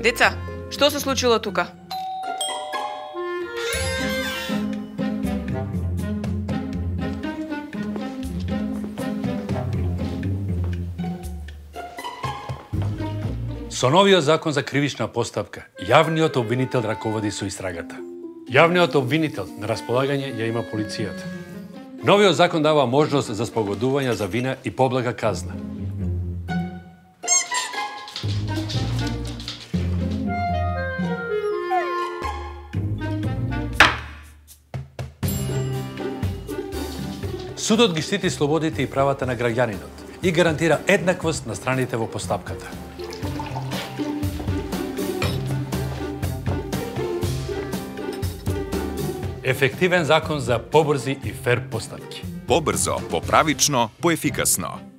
Деца, што се случило тука? Со новиот закон за кривична постапка, јавниот обвинител раководи со истрагата. Јавниот обвинител на располагање ја има полицијата. Новиот закон дава можност за спогодување за вина и поблага казна. Судот ги штити слободите и правата на граѓанинот и гарантира еднаквост на страните во постапката. Ефективен закон за побрзи и фер постапки. Побрзо, поправично, поефикасно.